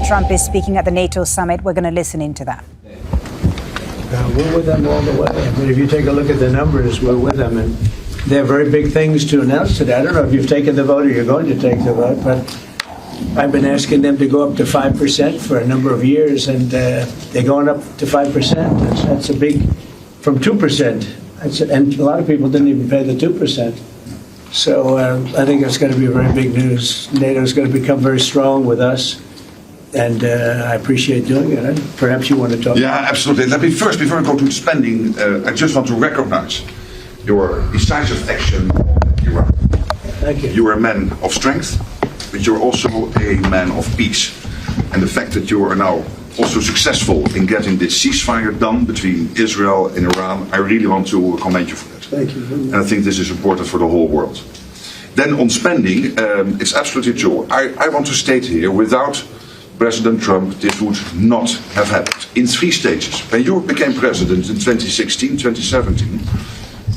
President Trump is speaking at the NATO summit. We're going to listen into that. We're with them all the way. I mean, if you take a look at the numbers, we're with them, and they have very big things to announce today. I don't know if you've taken the vote or you're going to take the vote, but I've been asking them to go up to 5% for a number of years, and they're going up to 5%. That's a big, from 2%. And a lot of people didn't even pay the 2%. So I think it's going to be very big news. NATO is going to become very strong with us, and I appreciate doing it. Perhaps you want to talk. Yeah, absolutely. Let me first, before I go to spending, I just want to recognize your decisive action on Iran. Thank you. You are a man of strength, but you're also a man of peace. And the fact that you are now also successful in getting this ceasefire done between Israel and Iran, I really want to commend you for that. Thank you. And I think this is important for the whole world. Then on spending, it's absolutely true. I want to state here, without President Trump, this would not have happened. In 3 stages. When you became president in 2016, 2017,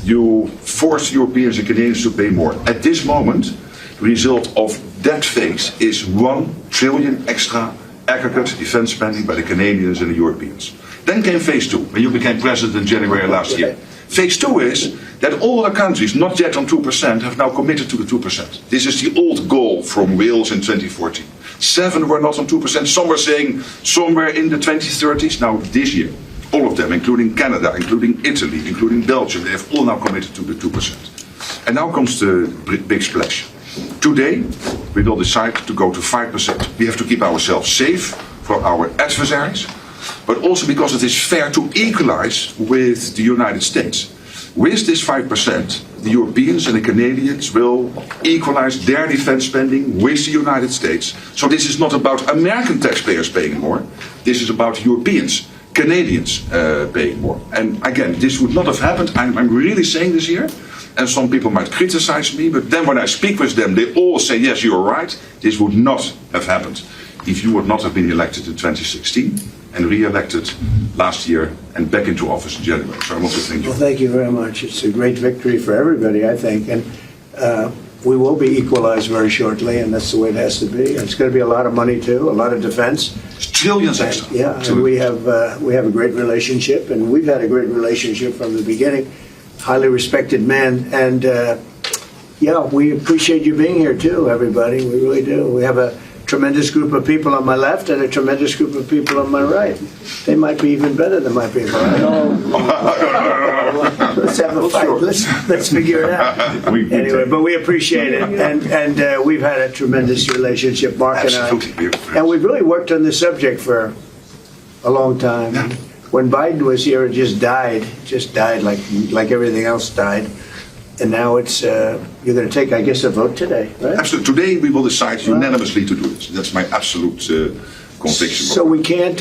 you forced Europeans and Canadians to pay more. At this moment, the result of that phase is 1 trillion extra aggregate defense spending by the Canadians and the Europeans. Then came phase 2, when you became president in January last year. Phase 2 is that all the countries not yet on 2% have now committed to the 2%. This is the old goal from Wales in 2014. 7 were not on 2%. Some were saying somewhere in the 2030s. Now this year, all of them, including Canada, including Italy, including Belgium, they have all now committed to the 2%. And now comes the big splash. Today, we will decide to go to 5%. We have to keep ourselves safe for our adversaries, but also because it is fair to equalize with the United States. With this 5%, the Europeans and the Canadians will equalize their defense spending with the United States. So this is not about American taxpayers paying more. This is about Europeans, Canadians paying more. And again, this would not have happened. I'm really saying this here. And some people might criticize me, but then when I speak with them, they all say, yes, you're right. This would not have happened if you would not have been elected in 2016 and re-elected last year and back into office in January. So I want to thank you. Well, thank you very much. It's a great victory for everybody, I think. And we will be equalized very shortly, and that's the way it has to be. And it's going to be a lot of money, too, a lot of defense. It's trillions extra. Yeah, and we have a great relationship, and we've had a great relationship from the beginning. Highly respected man, and yeah, we appreciate you being here too, everybody. We really do. We have a tremendous group of people on my left and a tremendous group of people on my right. They might be even better than my people. I know. Let's have a fight. Let's figure it out. Anyway, but we appreciate it, and we've had a tremendous relationship, Mark and I, and we've really worked on this subject for a long time. Yeah. When Biden was here, it just died like everything else died. And now it's, you're going to take, I guess, a vote today, right? Absolutely. Today we will decide unanimously to do this. That's my absolute conviction. So we can't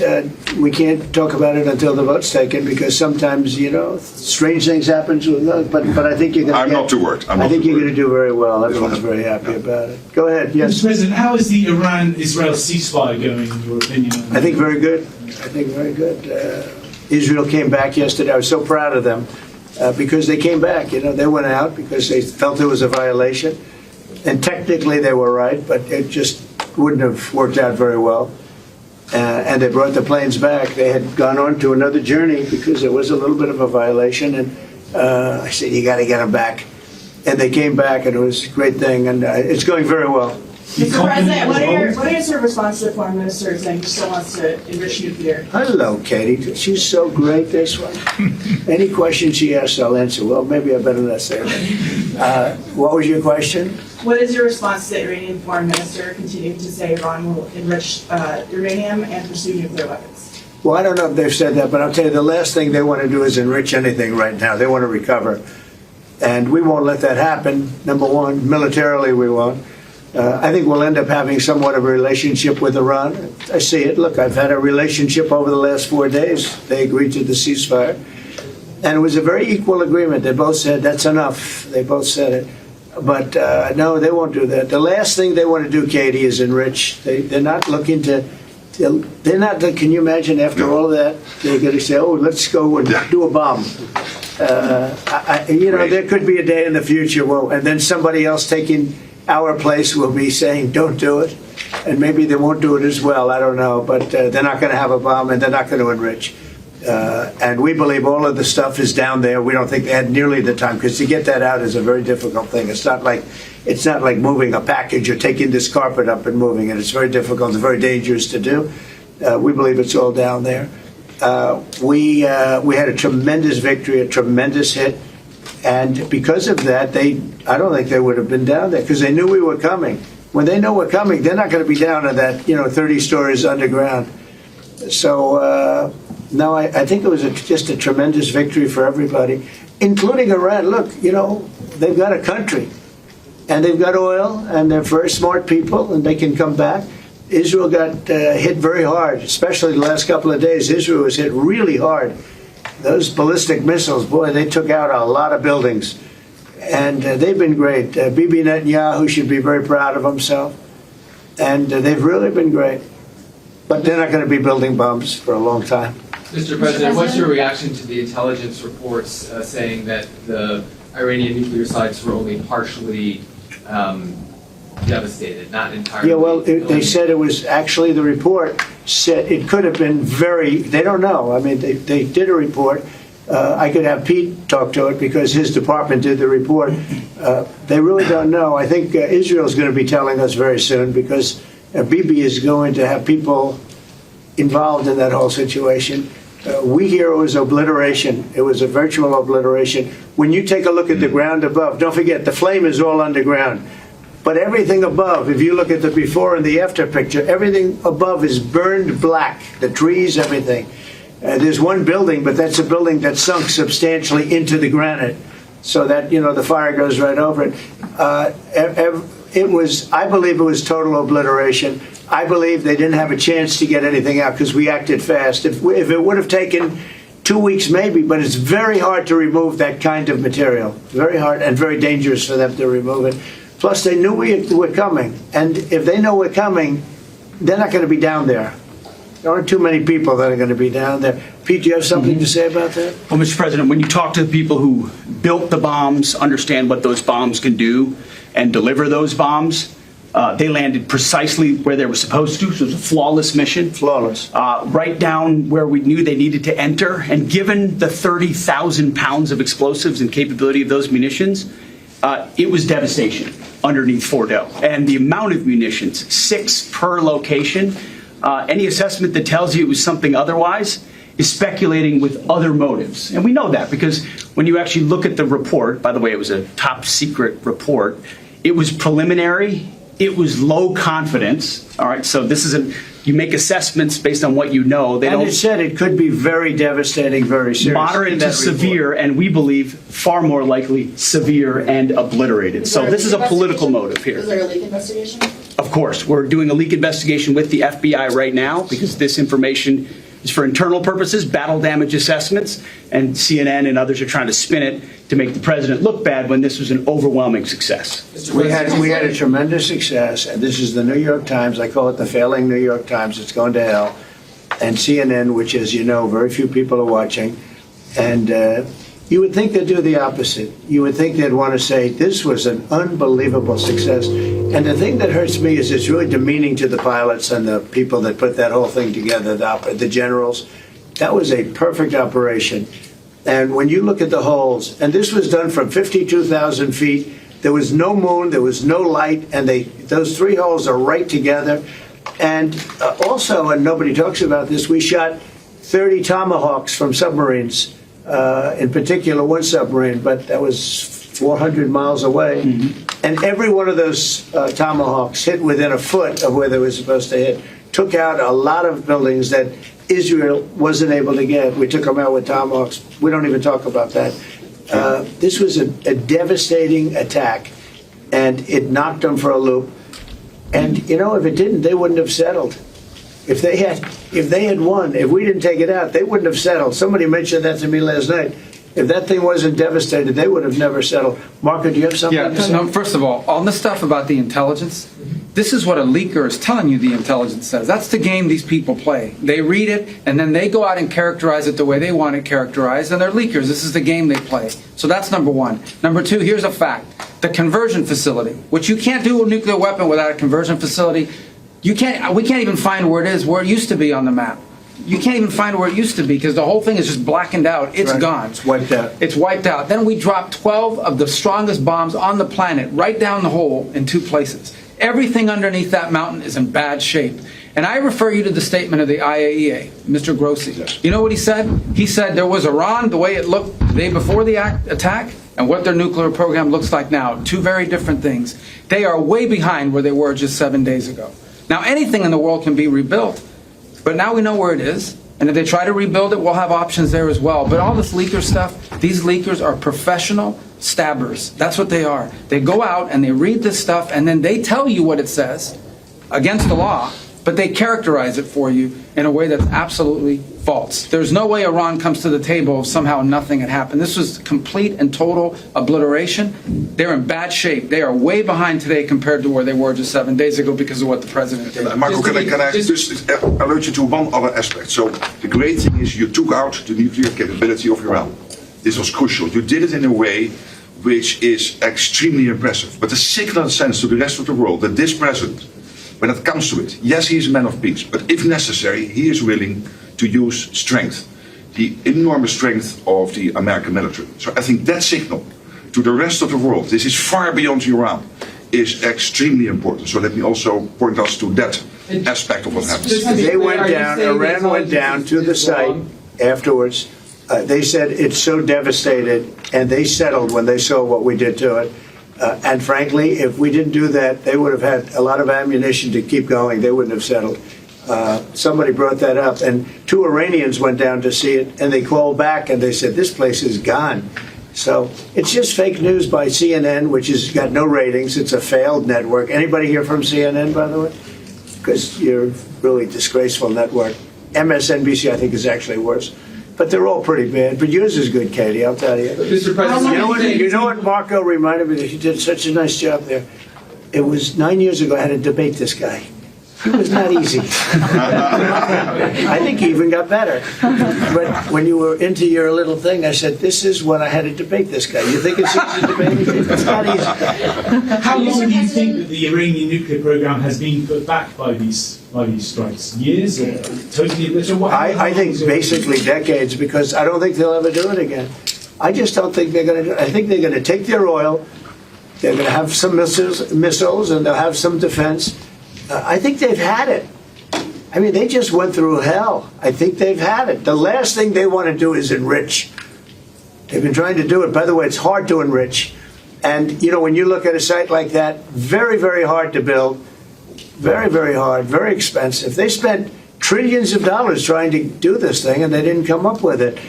talk about it until the vote's taken, because sometimes, strange things happen with us, but I think you're going to I'm not too worried. I think you're going to do very well. Everyone's very happy about it. Go ahead, yes. Mr. President, how is the Iran-Israel ceasefire going, in your opinion? I think very good. I think very good. Israel came back yesterday. I was so proud of them because they came back. They went out because they felt there was a violation. And technically they were right, but it just wouldn't have worked out very well. And they brought the planes back. They had gone on to another journey because there was a little bit of a violation. And I said, you got to get them back. And they came back, and it was a great thing. And it's going very well. Mr. President, what are your response to the foreign minister saying he still wants to enrich nuclear? Hello, Katie. She's so great, this one. Any question she asks, I'll answer. Well, maybe I better not say that. What was your question? What is your response to the Iranian foreign minister continuing to say Iran will enrich uranium and pursue nuclear weapons? Well, I don't know if they've said that, but I'll tell you, the last thing they want to do is enrich anything right now. They want to recover. And we won't let that happen. Number one, militarily we won't. I think we'll end up having somewhat of a relationship with Iran. I see it. Look, I've had a relationship over the last 4 days. They agreed to the ceasefire. And it was a very equal agreement. They both said, that's enough. They both said it. But no, they won't do that. The last thing they want to do, Katie, is enrich. They're not looking to, can you imagine after all of that, they're going to say, oh, let's go and do a bomb. There could be a day in the future, and then somebody else taking our place will be saying, don't do it. and maybe they won't do it as well, I don't know, but they're not going to have a bomb and they're not going to enrich. And we believe all of the stuff is down there. We don't think they had nearly the time, because to get that out is a very difficult thing. It's not like moving a package or taking this carpet up and moving it. It's very difficult. It's very dangerous to do. We believe it's all down there. We had a tremendous victory, a tremendous hit, and because of that, I don't think they would have been down there, because they knew we were coming. When they know we're coming, they're not going to be down in that 30 stories underground. So. No, I think it was just a tremendous victory for everybody, including Iran. Look, they've got a country, and they've got oil, and they're very smart people, and they can come back. Israel got hit very hard, especially the last couple of days. Israel was hit really hard. Those ballistic missiles, boy, they took out a lot of buildings, and they've been great. Bibi Netanyahu should be very proud of himself, and they've really been great. But they're not going to be building bombs for a long time. Mr. President, what's your reaction to the intelligence reports saying that the Iranian nuclear sites were only partially devastated, not entirely? Yeah, well, they said it was actually, the report said it could have been they don't know. I mean, they did a report. I could have Pete talk to it because his department did the report. They really don't know. I think Israel's going to be telling us very soon, because Bibi is going to have people involved in that whole situation. We hear it was obliteration. It was a virtual obliteration. When you take a look at the ground above, don't forget, the flame is all underground. But everything above, if you look at the before and the after picture, everything above is burned black. The trees, everything. There's one building, but that's a building that sunk substantially into the granite, so that, the fire goes right over it. I believe it was total obliteration. I believe they didn't have a chance to get anything out because we acted fast. If it would have taken 2 weeks, maybe, but it's very hard to remove that kind of material. Very hard and very dangerous for them to remove it. Plus, they knew we were coming. And if they know we're coming, they're not going to be down there. There aren't too many people that are going to be down there. Pete, do you have something to say about that? Well, Mr. President, when you talk to the people who built the bombs, understand what those bombs can do, and deliver those bombs, they landed precisely where they were supposed to. So it was a flawless mission. Flawless. Right down where we knew they needed to enter. And given the 30,000 pounds of explosives and capability of those munitions, it was devastation underneath Fordo. And the amount of munitions, 6 per location, any assessment that tells you it was something otherwise is speculating with other motives. And we know that because when you actually look at the report, by the way, it was a top secret report, it was preliminary, it was low confidence. All right, so this isn't, you make assessments based on what you know. And it said it could be very devastating, very serious. Moderate to severe, and we believe far more likely severe and obliterated. So this is a political motive here. Is there a leak investigation? Of course, we're doing a leak investigation with the FBI right now because this information is for internal purposes, battle damage assessments, and CNN and others are trying to spin it to make the president look bad when this was an overwhelming success. We had a tremendous success, and this is the New York Times. I call it the failing New York Times. It's going to hell. And CNN, which, as you know, very few people are watching. And you would think they'd do the opposite. You would think they'd want to say, this was an unbelievable success. And the thing that hurts me is it's really demeaning to the pilots and the people that put that whole thing together, the generals. That was a perfect operation. And when you look at the holes, and this was done from 52,000 feet, there was no moon, there was no light, and those 3 holes are right together. And also, and nobody talks about this, we shot 30 Tomahawks from submarines, in particular one submarine, but that was 400 miles away. And every one of those Tomahawks hit within a foot of where they were supposed to hit. Took out a lot of buildings that Israel wasn't able to get. We took them out with Tomahawks. We don't even talk about that. This was a devastating attack, and it knocked them for a loop. And, if it didn't, they wouldn't have settled. If they had won, if we didn't take it out, they wouldn't have settled. Somebody mentioned that to me last night. If that thing wasn't devastated, they would have never settled. Marco, do you have something to say? No, first of all the stuff about the intelligence, this is what a leaker is telling you the intelligence says. That's the game these people play. They read it, and then they go out and characterize it the way they want it characterized, and they're leakers. This is the game they play. So that's number one. Number two, here's a fact. The conversion facility, which you can't do a nuclear weapon without a conversion facility, We can't even find where it is, where it used to be on the map. You can't even find where it used to be because the whole thing is just blackened out. It's Right. gone. It's wiped out. It's wiped out. Then we dropped 12 of the strongest bombs on the planet right down the hole in 2 places. Everything underneath that mountain is in bad shape. And I refer you to the statement of the IAEA, Mr. Grossi. Yes. You know what he said? He said there was Iran, the way it looked the day before the attack, and what their nuclear program looks like now. 2 very different things. They are way behind where they were just 7 days ago. Now, anything in the world can be rebuilt, but now we know where it is. And if they try to rebuild it, we'll have options there as well. But all this leaker stuff, these leakers are professional stabbers. That's what they are. They go out and they read this stuff, and then they tell you what it says against the law, but they characterize it for you in a way that's absolutely false. There's no way Iran comes to the table if somehow nothing had happened. This was complete and total obliteration. They're in bad shape. They are way behind today compared to where they were just 7 days ago because of what the president did. Marco, can I just alert you to one other aspect? So the great thing is you took out the nuclear capability of Iran. This was crucial. You did it in a way which is extremely impressive. But the signal sends to the rest of the world that this president, when it comes to it, yes, he is a man of peace, but if necessary, he is willing to use strength, the enormous strength of the American military. So I think that signal to the rest of the world, this is far beyond Iran, is extremely important. So let me also point us to that aspect of what happened. They went down, Iran went down to the site afterwards. They said it's so devastated, and they settled when they saw what we did to it. And frankly, if we didn't do that, they would have had a lot of ammunition to keep going. They wouldn't have settled. Somebody brought that up, and 2 Iranians went down to see it, and they called back, and they said, this place is gone. So it's just fake news by CNN, which has got no ratings. It's a failed network. Anybody here from CNN, by the way? Because you're a really disgraceful network. MSNBC, I think, is actually worse. But they're all pretty bad. But yours is good, Katie, I'll tell you. Mr. President, You know what Marco reminded me that he did such a nice job there? It was 9 years ago I had to debate this guy. He was not easy. I think he even got better. But when you were into your little thing, I said, this is when I had to debate this guy. You think it's easy to debate me? It's not easy. How long do you think that the Iranian nuclear program has been put back by these strikes? Years or totally obliterated? I think basically decades, because I don't think they'll ever do it again. I just don't think they're going to do it. I think they're going to take their oil, they're going to have some missiles, and they'll have some defense. I think they've had it. I mean, they just went through hell. I think they've had it. The last thing they want to do is enrich. They've been trying to do it. By the way, it's hard to enrich. And, you know, when you look at a site like that, very, very hard to build. Very, very hard, very expensive. They spent trillions of dollars trying to do this thing, and they didn't come up with it.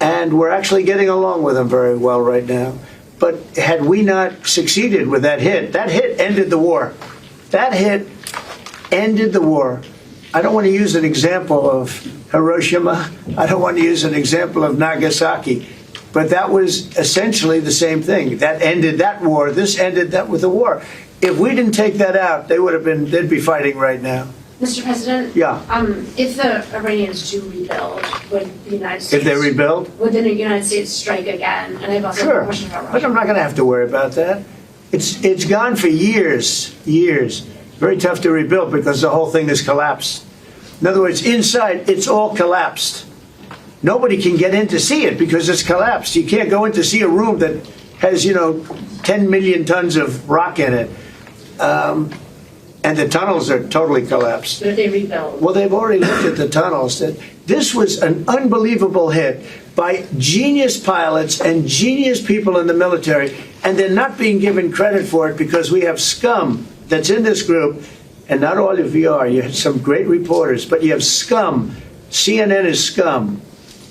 And we're actually getting along with them very well right now. But had we not succeeded with that hit ended the war. That hit ended the war. I don't want to use an example of Hiroshima. I don't want to use an example of Nagasaki. But that was essentially the same thing. That ended that war. This ended that with the war. If we didn't take that out, they'd be fighting right now. Mr. President? Yeah. If the Iranians do rebuild, would the United States... If they rebuild? Would the United States strike again? And I have also a question about Russia. But I'm not going to have to worry about that. It's gone for years. Very tough to rebuild because the whole thing has collapsed. In other words, inside, it's all collapsed. Nobody can get in to see it because it's collapsed. You can't go in to see a room that has, 10 million tons of rock in it. And the tunnels are totally collapsed. But if they rebuild? Well, they've already looked at the tunnels. This was an unbelievable hit by genius pilots and genius people in the military, and they're not being given credit for it because we have scum that's in this group, and not all of you are. You have some great reporters, but you have scum. CNN is scum.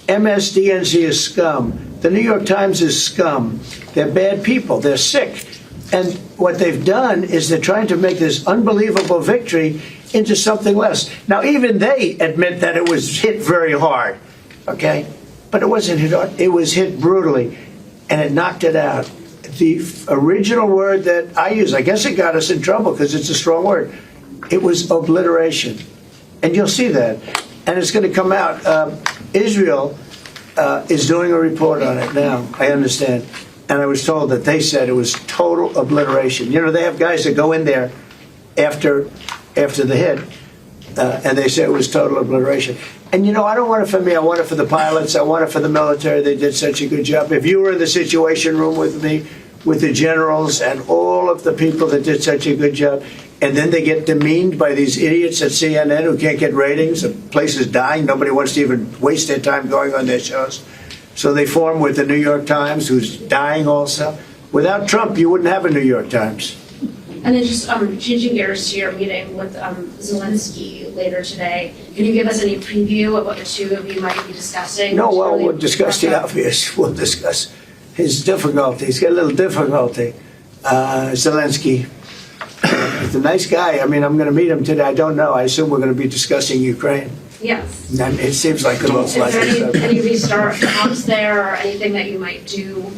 MSDNC is scum. The New York Times is scum. They're bad people. They're sick. And what they've done is they're trying to make this unbelievable victory into something less. Now, even they admit that it was hit very hard, okay? But it wasn't hit hard. It was hit brutally, and it knocked it out. The original word that I use, I guess it got us in trouble because it's a strong word. It was obliteration. And you'll see that. And it's going to come out. Israel is doing a report on it now, I understand. And I was told that they said it was total obliteration. They have guys that go in there after after the hit. And they say it was total obliteration. And you know, I don't want it for me. I want it for the pilots. I want it for the military. They did such a good job. If you were in the Situation Room with me, with the generals and all of the people that did such a good job, and then they get demeaned by these idiots at CNN who can't get ratings, the place is dying, nobody wants to even waste their time going on their shows. So they form with the New York Times, who's dying also. Without Trump, you wouldn't have a New York Times. And then just changing gears to your meeting with Zelensky later today, can you give us any preview of what the two of you might be discussing? No, well, we'll discuss the obvious. We'll discuss his difficulty. He's got a little difficulty. Zelensky, he's a nice guy. I mean, I'm going to meet him today. I don't know. I assume we're going to be discussing Ukraine. Yes. And it seems like the most likely Is there any subject. restart talks there or anything that you might do?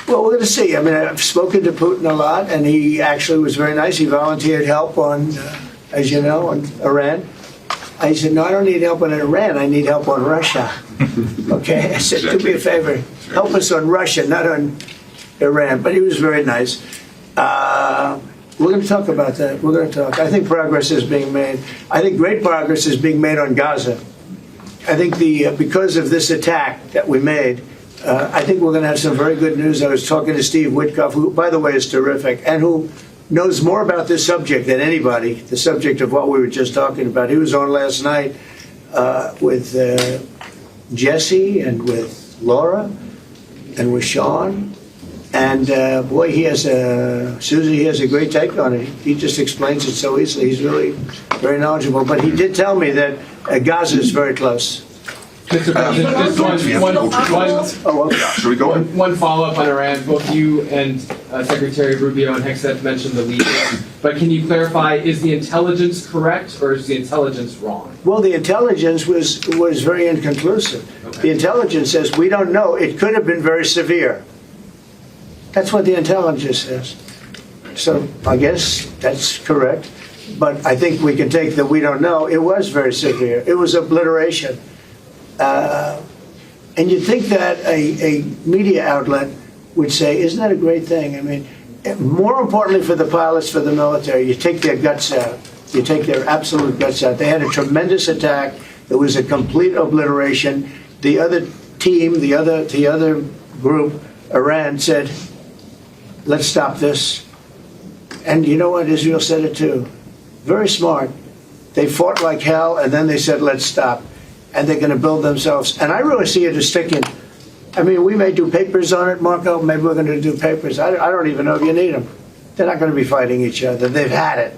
Well, we're going to see. I mean, I've spoken to Putin a lot, and he actually was very nice. He volunteered help on, as you know, on Iran. I said, no, I don't need help on Iran. I need help on Russia. Okay? I said, do me a favor. Help us on Russia, not on Iran. But he was very nice. We're going to talk about that. We're going to talk. I think progress is being made. I think great progress is being made on Gaza. I think because of this attack that we made, I think we're going to have some very good news. I was talking to Steve Witkoff, who, by the way, is terrific, and who knows more about this subject than anybody, the subject of what we were just talking about. He was on last night with Jesse and with Laura and with Sean. And boy, Susie, he has a great take on it. He just explains it so easily. He's really very knowledgeable. But he did tell me that Gaza is very close. Mr. President, Shall we go on? one follow-up on Iran. Both you and Secretary Rubio and Hexet mentioned the leaders. But can you clarify, is the intelligence correct or is the intelligence wrong? Well, the intelligence was very inconclusive. Okay. The intelligence says we don't know. It could have been very severe. That's what the intelligence says. So I guess that's correct. But I think we can take that we don't know. It was very severe. It was obliteration. And you'd think that a media outlet would say, isn't that a great thing? I mean, more importantly for the pilots, for the military, you take their guts out. You take their absolute guts out. They had a tremendous attack. It was a complete obliteration. The other team, the other group, Iran, said, let's stop this. And you know what? Israel said it too. Very smart. They fought like hell, and then they said, let's stop. And they're going to build themselves. And I really see it as sticking. I mean, we may do papers on it, Marco. Maybe we're going to do papers. I don't even know if you need them. They're not going to be fighting each other. They've had it.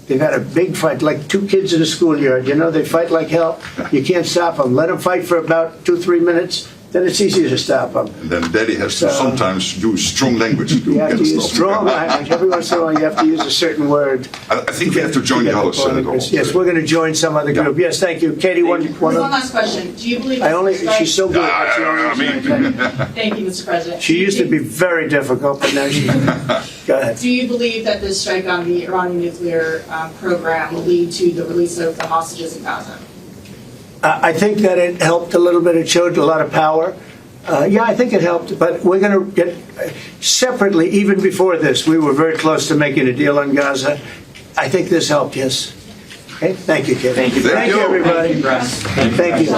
They've had a big fight, like two kids in a schoolyard. You know, they fight like hell. You can't stop them. Let them fight for about 2-3 minutes. Then it's easy to stop them. And then Daddy has to sometimes use strong language to You have to get use stuff. strong language. Every once in a while, you have to use a certain word. I think we have to join the others. Yes, we're going to join some other group. Yes, thank you. Katie, one last question. Do you believe she's so good. That's the only reason. Thank you, Mr. President. She used to be very difficult, but now she's... Go ahead. Do you believe that this strike on the Iranian nuclear program will lead to the release of the hostages in Gaza? I think that it helped a little bit. It showed a lot of power. Yeah, I think it helped, but we're going to get separately, even before this, we were very close to making a deal on Gaza. I think this helped, yes. Okay, thank you, Kid. Thank you, everybody. Thank you.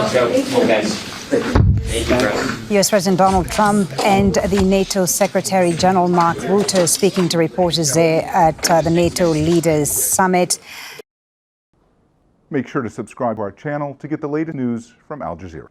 US President Donald Trump and the NATO Secretary General Mark Rutte speaking to reporters there at the NATO Leaders Summit. Make sure to subscribe to our channel to get the latest news from Al Jazeera.